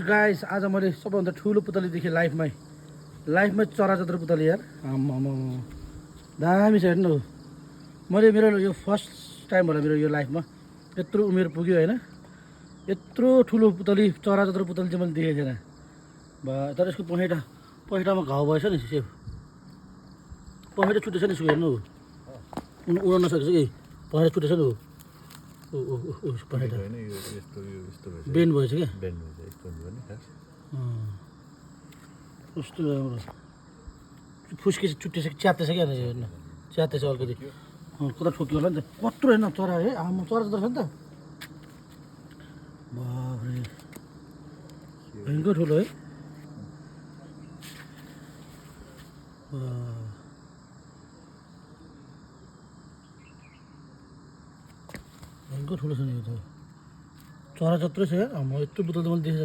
guys आज मैले सबभन्दा ठुलो पुतली देखेँ लाइफमै चरा जत्रो पुतली यार आम्मामा दामी छ हेर्नु मैले मेरो यो फर्स्ट टाइम होला मेरो यो लाइफमा यत्रो उमेर पुग्यो होइन यत्रो ठुलो पुतली चरा जत्रो पुतली चाहिँ मैले देखेको थिएन बा तर यसको पखेटामा घाउ भएछ नि सेफ पखेटा छुटेछ नि यसको हेर्नु उड्न नसकेछ कि पखेटा छुटेछ नि पखेटा बेन्ड भएछ क्या कस्तो राम्रो फुस्के छुट्टेछ कि च्यात्तेछ क्या हेर्नु च्यात्तेछ अलिकति कता ठोक्यो होला नि त कत्रो होइन चरा है आमा चरा जत्रो छ नि त बाफ्रे भयङ्कर ठुलो है भयङ्कर ठुलो छ नि यो त चरा जत्रो छ म यत्रो बुतल त मैले देखेँ